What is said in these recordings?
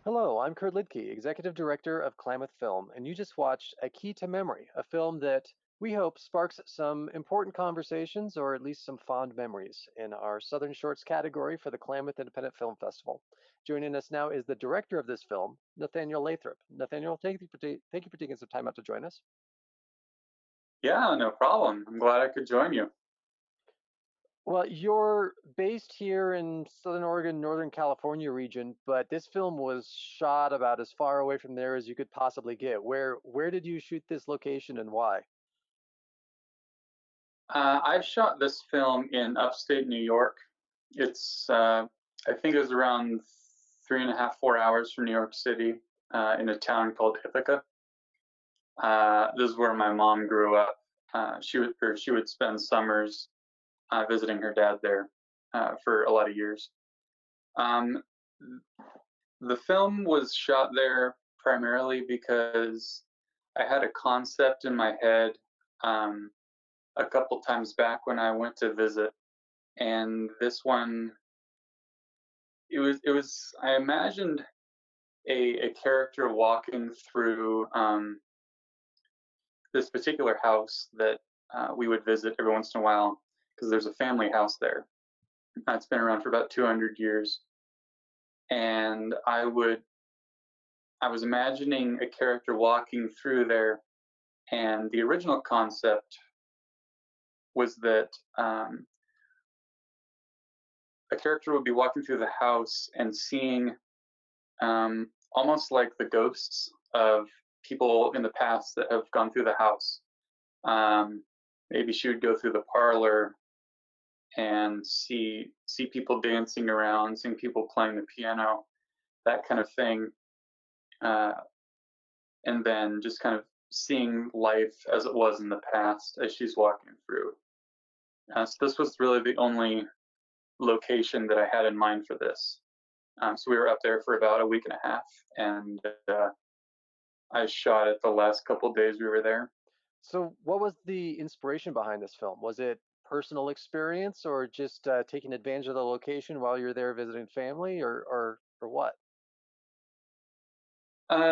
Hello, I'm Kurt Lidke, Executive Director of Klamath Film, and you just watched A Key to Memory, a film that we hope sparks some important conversations or at least some fond memories in our Southern Shorts category for the Klamath Independent Film Festival. Joining us now is the director of this film, Nathanael Lathrop. Nathanael, thank you for taking some time out to join us. Yeah, no problem. I'm glad I could join you. Well, you're based here in Southern Oregon, Northern California region, but this film was shot about as far away from there as you could possibly get. Where did you shoot this location and why? I shot this film in upstate New York. I think it was around 3.5, 4 hours from New York City, in a town called Ithaca. This is where my mom grew up. She would spend summers visiting her dad there for a lot of years. Um, the film was shot there primarily because I had a concept in my head. Um, a couple times back when I went to visit, and this one it was I imagined a character walking through this particular house that we would visit every once in a while because there's a family house there. It's been around for about 200 years, and I was imagining a character walking through there, and the original concept was that a character would be walking through the house and seeing almost like the ghosts of people in the past that have gone through the house. Um, Maybe she would go through the parlor and see people dancing around, seeing people playing the piano, that kind of thing, uh, and then just kind of seeing life as it was in the past as she's walking through. So this was really the only location that I had in mind for this. So we were up there for about a week and a half, and I shot it the last couple days we were there. So, what was the inspiration behind this film? Was it personal experience or just taking advantage of the location while you're there visiting family or what?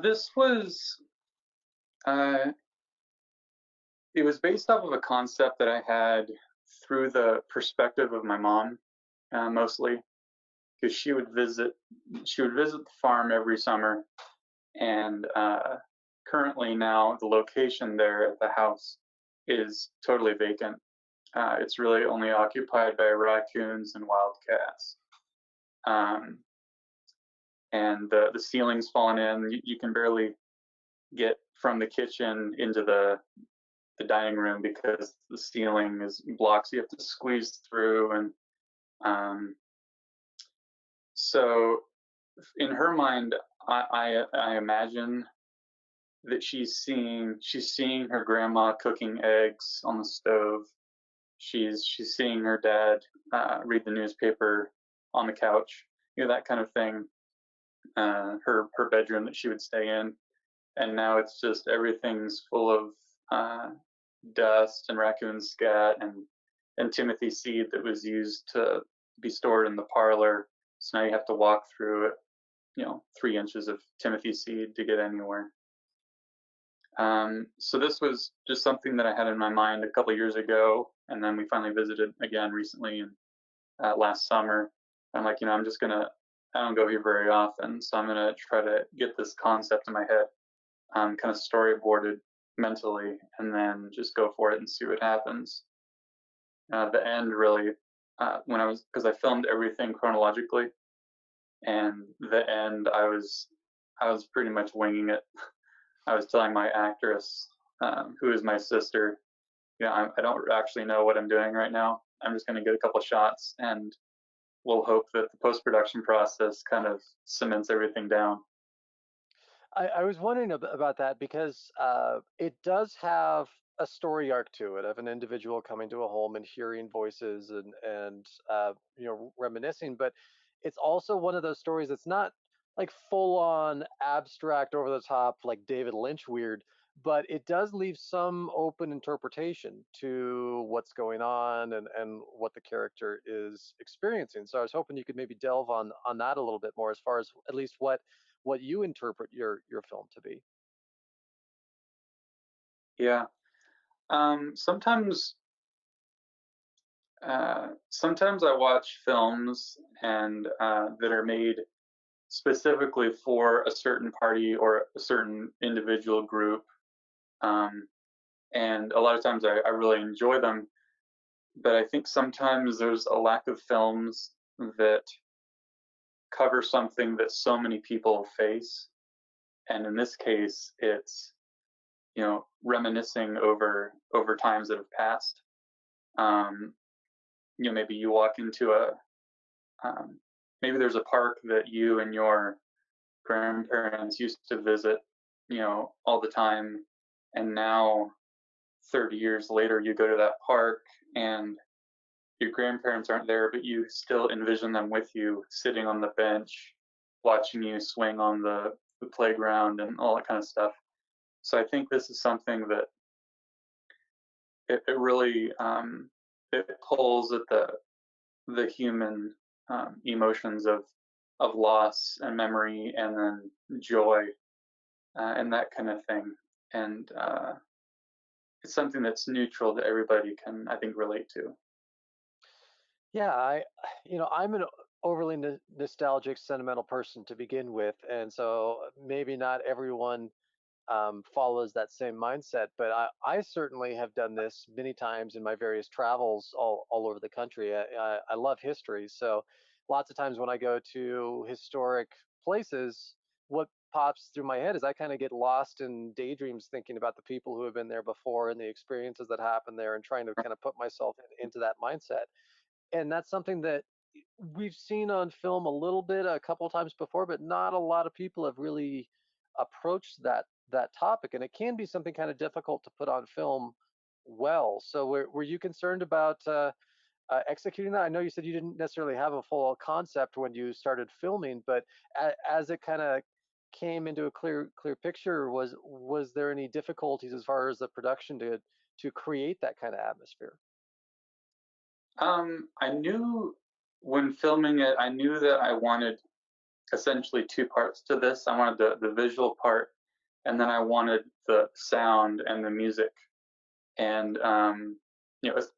This was uh, it was based off of a concept that I had through the perspective of my mom, mostly because she would visit the farm every summer, and currently now the location there at the house is totally vacant. It's really only occupied by raccoons and wildcats. Um, and the ceiling's fallen in. You can barely get from the kitchen into the dining room because the ceiling is blocks you have to squeeze through. And um, so in her mind, I imagine that she's seeing her grandma cooking eggs on the stove. She's seeing her dad read the newspaper on the couch, that kind of thing. Her bedroom that she would stay in, and now it's just everything's full of uh, dust and raccoon scat and Timothy seed that was used to be stored in the parlor. So now you have to walk through it, 3 inches of Timothy seed to get anywhere. So this was just something that I had in my mind a couple years ago, and then we finally visited again recently and last summer. I'm like, I'm just gonna. I don't go here very often, so I'm gonna try to get this concept in my head, kind of storyboarded mentally, and then just go for it and see what happens. The end really, when because I filmed everything chronologically, and the end I was pretty much winging it. I was telling my actress, who is my sister, I don't actually know what I'm doing right now. I'm just going to get a couple shots, and we'll hope that the post production process kind of cements everything down. I was wondering about that because it does have a story arc to it of an individual coming to a home and hearing voices and reminiscing, but it's also one of those stories that's not like full on abstract over the top like David Lynch weird, but it does leave some open interpretation to what's going on and what the character is experiencing. So I was hoping you could maybe delve on that a little bit more as far as at least what you interpret your film to be. Yeah. Sometimes sometimes I watch films and that are made specifically for a certain party or a certain individual group, um, and a lot of times I really enjoy them. But I think sometimes there's a lack of films that cover something that so many people face, and in this case, it's reminiscing over times that have passed. Um, maybe you walk into a um, maybe there's a park that you and your grandparents used to visit, all the time, and now 30 years later you go to that park and your grandparents aren't there, but you still envision them with you sitting on the bench watching you swing on the playground and all that kind of stuff. So I think this is something that it really it pulls at the human emotions of loss and memory and then joy and that kind of thing. And it's something that's neutral that everybody can, I think, relate to. Yeah, I'm an overly nostalgic, sentimental person to begin with, and so maybe not everyone follows that same mindset. But I certainly have done this many times in my various travels all over the country. I love history, so lots of times when I go to historic places, what pops through my head is I kind of get lost in daydreams thinking about the people who have been there before and the experiences that happened there and trying to kind of put myself into that mindset. And that's something that we've seen on film a little bit a couple times before, but not a lot of people have really approached that topic, and it can be something kind of difficult to put on film well. So were you concerned about executing that? I know you said you didn't necessarily have a full concept when you started filming, but as it kind of came into a clear picture, was there any difficulties as far as the production to create that kind of atmosphere? I knew when filming it, I knew that I wanted essentially two parts to this. I wanted the visual part, and then I wanted the sound and the music. And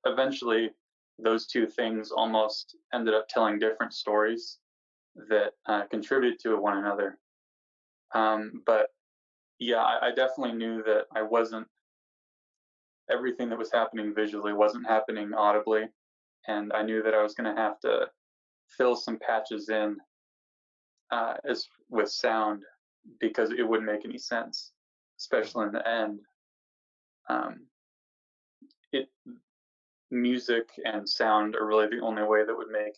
eventually, those two things almost ended up telling different stories that contribute to one another. But yeah, I definitely knew that I wasn't everything that was happening visually wasn't happening audibly, and I knew that I was going to have to fill some patches in as with sound because it wouldn't make any sense, especially in the end. Um, it Music and sound are really the only way that would make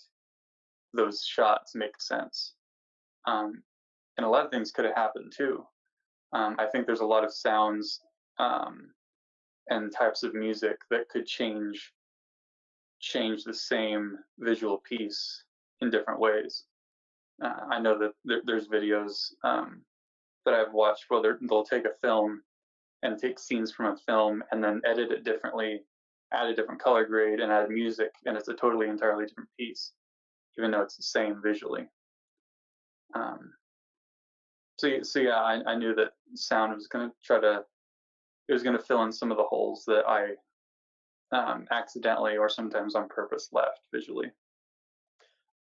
those shots make sense. Um, and a lot of things could have happened too. I think there's a lot of sounds um, and types of music that could change the same visual piece in different ways. I know that there's videos that I've watched where they'll take a film and take scenes from a film and then edit it differently, add a different color grade, and add music, and it's a totally entirely different piece, even though it's the same visually. Um, so yeah, I knew that sound was going to it was going to fill in some of the holes that I accidentally or sometimes on purpose left visually.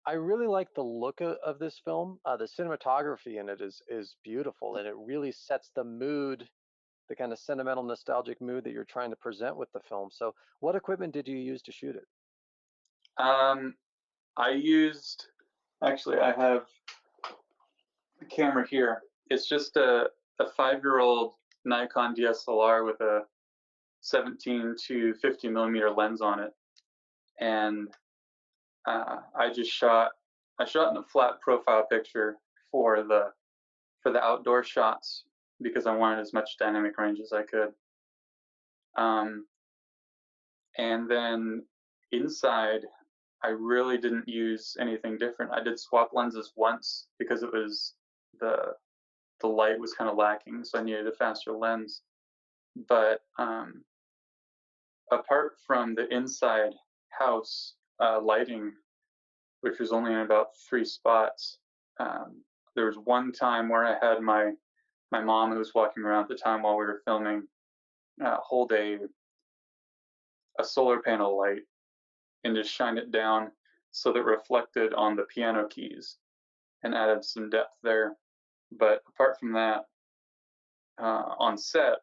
I really like the look of this film. The cinematography in it is beautiful, and it really sets the mood, the kind of sentimental, nostalgic mood that you're trying to present with the film. So, what equipment did you use to shoot it? Um, I used actually I have the camera here. It's just a 5-year old Nikon DSLR with a 17 to 50 millimeter lens on it, and I just I shot in a flat profile picture for the outdoor shots because I wanted as much dynamic range as I could. Um, and then inside, I really didn't use anything different. I did swap lenses once because it was the light was kind of lacking, so I needed a faster lens. But apart from the inside house lighting, which was only in about 3 spots, there was one time where I had my mom, who was walking around at the time while we were filming, hold a solar panel light and just shine it down so that it reflected on the piano keys and added some depth there. But apart from that, on set,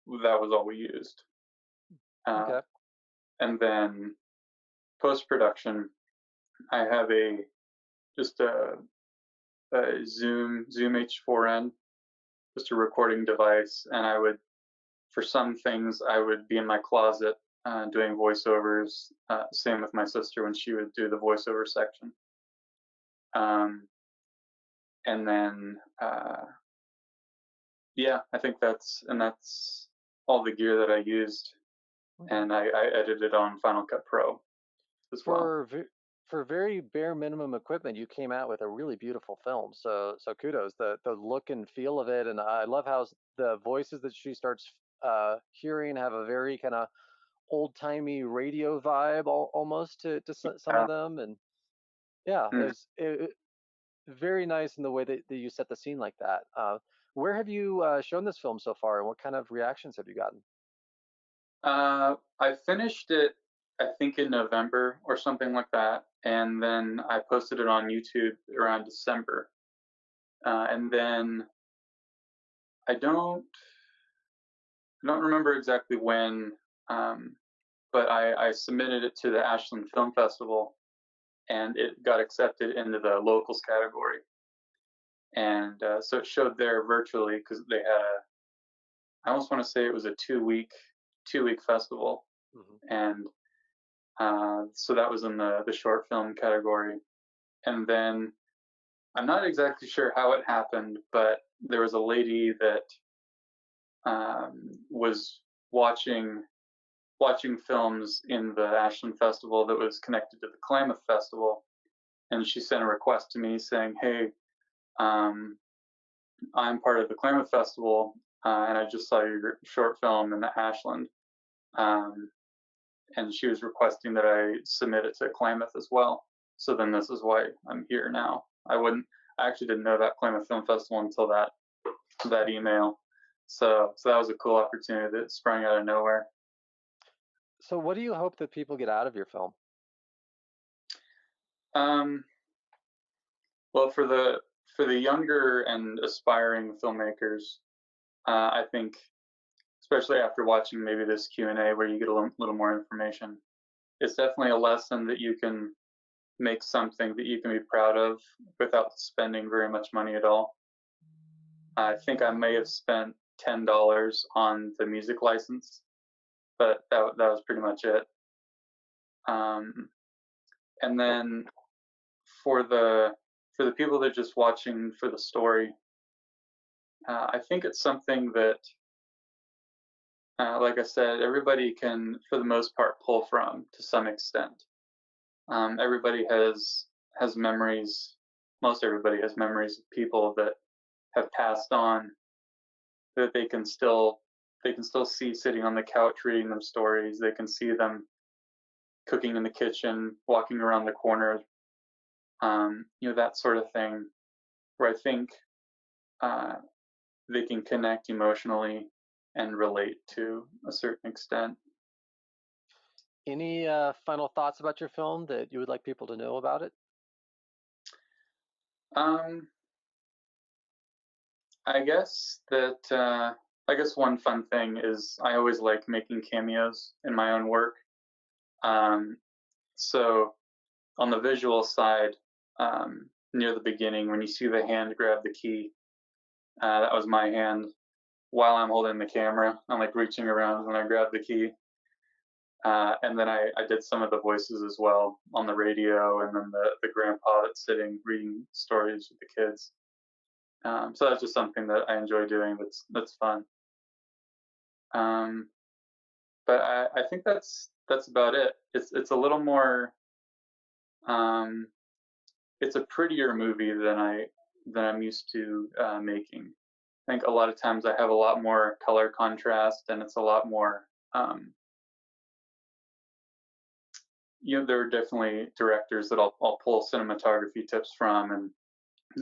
that was all we used. Uh, Okay. and then post production, I have just a Zoom H4n, just a recording device, and I would, for some things, I would be in my closet doing voiceovers. Same with my sister when she would do the voiceover section. Um, and then yeah, I think that's all the gear that I used, Okay. and I edited on Final Cut Pro as well. For for very bare minimum equipment, you came out with a really beautiful film. So kudos. The look and feel of it, and I love how the voices that she starts hearing have a very kind of old timey radio vibe, almost to some of Uh, them, and yeah, mm. very nice in the way that you set the scene like that. Where have you shown this film so far, and what kind of reactions have you gotten? I finished it, I think, in November or something like that, and then I posted it on YouTube around December. And then I don't remember exactly when, um, but I submitted it to the Ashland Film Festival, and it got accepted into the locals category. And so it showed there virtually because they had I almost want to say it was a 2-week festival, Hmm. and so that was in the short film category. And then I'm not exactly sure how it happened, but there was a lady that was watching films in the Ashland Festival that was connected to the Klamath Festival, and she sent a request to me saying, "Hey, um, I'm part of the Klamath Festival, and I just saw your short film in the Ashland." Um, and she was requesting that I submit it to Klamath as well. So then this is why I'm here now. I actually didn't know about Klamath Film Festival until that email. So that was a cool opportunity that sprang out of nowhere. So, what do you hope that people get out of your film? Um, well, for the younger and aspiring filmmakers, I think, especially after watching maybe this Q&A where you get a little more information, it's definitely a lesson that you can make something that you can be proud of without spending very much money at all. I think I may have spent $10 on the music license, but that was pretty much it. Um, and Oh, then for the people that are just watching for the story, I think it's something that, like I said, everybody can, for the most part, pull from to some extent. Everybody has memories. Most everybody has memories of people that have passed on that they can still see sitting on the couch reading them stories. They can see them cooking in the kitchen, walking around the corner, that sort of thing. Where I think uh, they can connect emotionally and relate to a certain extent. any final thoughts about your film that you would like people to know about it? Um, I guess that I guess one fun thing is I always like making cameos in my own work. Um, so on the visual side, near the beginning, when you see the hand grab the key, that was my hand while I'm holding the camera. I'm like reaching around when I grab the key. And then I did some of the voices as well on the radio, and then the grandpa that's sitting reading stories with the kids. So that's just something that I enjoy doing. That's fun. Um, but I think that's about it. It's a little more. Um, it's a prettier movie than I'm used to making. I think a lot of times I have a lot more color contrast, and it's a lot more. There are definitely directors that I'll pull cinematography tips from, and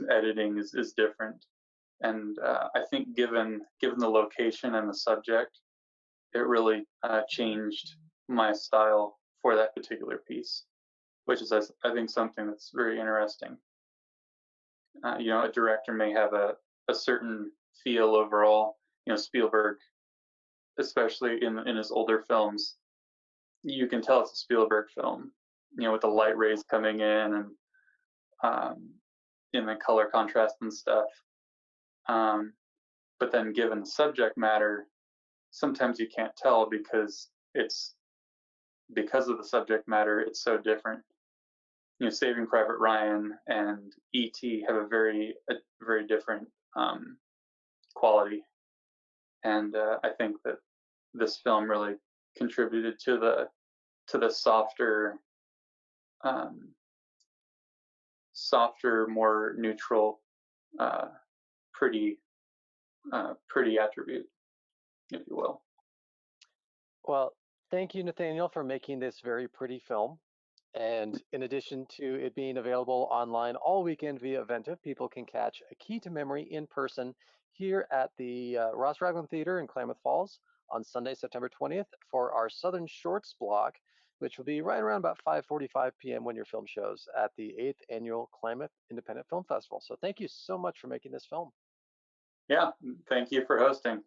editing is different. And I think given the location and the subject, it really changed my style for that particular piece, which is I think something that's very interesting. A director may have a certain feel overall. Spielberg, especially in his older films, you can tell it's a Spielberg film. With the light rays coming in um, and the color contrast and stuff. Um, but then, given the subject matter, sometimes you can't tell because of the subject matter. It's so different. Saving Private Ryan and E.T. have a very different quality, and I think that this film really contributed to the um, softer, more neutral, uh, pretty pretty attribute, if you will. Well, thank you, Nathaniel, for making this very pretty film. And in addition to it being available online all weekend via Eventive, people can catch A Key to Memory in person here at the Ross Ragland Theater in Klamath Falls on Sunday, September 20th for our Southern Shorts block, which will be right around about 5:45 p.m. when your film shows at the 8th Annual Klamath Independent Film Festival. So thank you so much for making this film. Yeah, thank you for hosting.